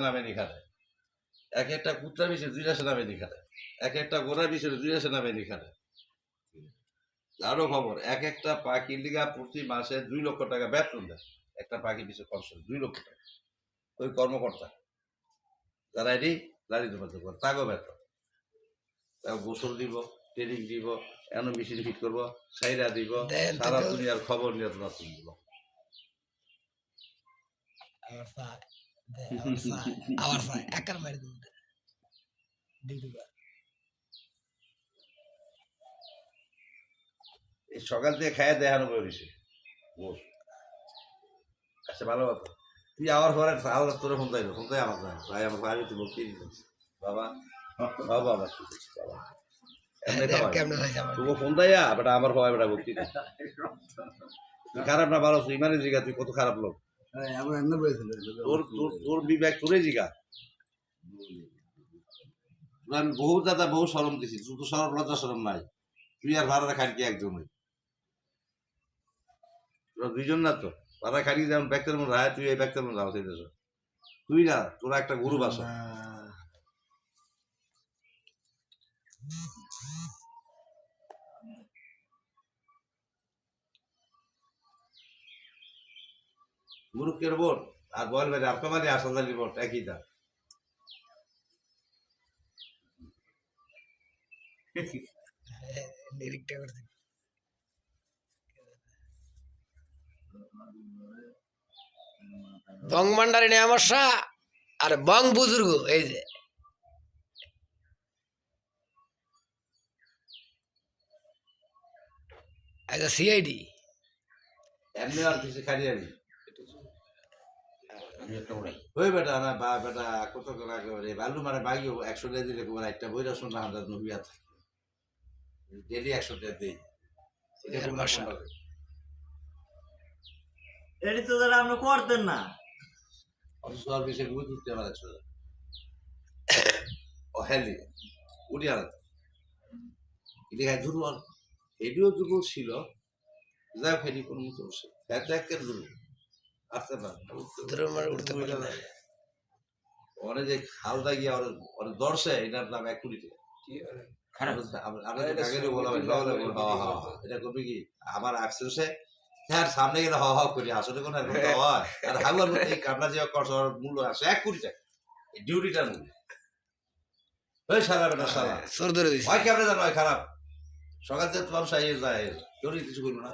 সেনাবাহিনী খাটে, এক একটা কুত্তার পিছনে 2টা সেনাবাহিনী খাটে, এক একটা ঘোড়ার পিছনে 2টা সেনাবাহিনী খাটে। আরো খবর, এক একটা পাখির লিগা প্রতি মাসে 2 লক্ষ টাকা বেতন দেয়, একটা পাখি পিছনে খরচ 2 লক্ষ টাকা। ওই কর্মকর্তা যারা এটি লাড়ি ধরতে করে তাগো বেতন, তাও গোসল দিব, ট্রেনিং দিব, এমন মেশিন ফিট করবো, সাইরা দিব, সারা দুনিয়ার খবর নিয়ে তোমার শুনবো। সকাল থেকে খাইয়া দেখানো করেছে বস। আচ্ছা ভালো কথা, তুই আমার পরে আল্লাহ তোরে ফোন চাইলো, ফোন চাই আমার ভাই, আমার ভাই তুই ভক্তি বাবা বাবা বাবা বাবা তোকে ফোন দেয়া বেটা, আমার ভাই বেটা ভক্তি খারাপ না ভালো, তুই মানে জিগা তুই কত খারাপ লোক, তোর তোর তোর বিবেক তোরে জিগা। আমি বহু দাদা বহু সরম দিছি, তুই তো সরম লজ্জা সরম নাই, তুই আর ভাড়া খান কি একজনই, তোরা 2জন না তো ভাড়া খানি, যেমন ব্যক্তির মধ্যে রায়, তুই এই ব্যক্তির মধ্যে রাও, সেই দেশ তুই না, তোরা একটা গরু বাসা। মুরুখের বোট আর বল বেড়ে আপনার আসাদালি বোট একই দাম। বং ভান্ডারি নেই আমার শাহ, আর বং বুজুর্গ এই যে সিআইডি এমনি আর কিছু খালি আমি ওই বেটা না বা বেটা কত করে বালু মারে বাগিও 100 টাকা দিলে তোমার একটা বই রসুন না হাজার নবিয়া থাকে, ডেলি 100 টাকা দিই। এটি তো তাহলে আপনি করতেন না, অথচ আর বেশি বই দিতে আমার 100 টাকা ও হেলি উঠি আর এটি খাই দুর্বল, এটিও দুর্বল ছিল, যাই ফেরি কোনো মতো বসে একের দুর্বল আসতে পারে উঠতে পারে না। ওরে যে খালদা গিয়া ওরে দর্শে, এটার দাম 1 কোটি টাকা। এটা করবি কি আমার আফসোসে, হ্যাঁ সামনে গেলে হ হ করি, আসলে কোনো হয় আর হাগুয়ার মধ্যে এই কামলা যে খরচ মূল্য আসে 1 কোটি টাকা, এই ডিউটিটার মূল্য। ওই সারা বেটা সারা সর ধরে দিছে হয় কেমনে জানো খারাপ, সকাল থেকে তোমার সাইয়ে যায় কেউ কিছু করবো না,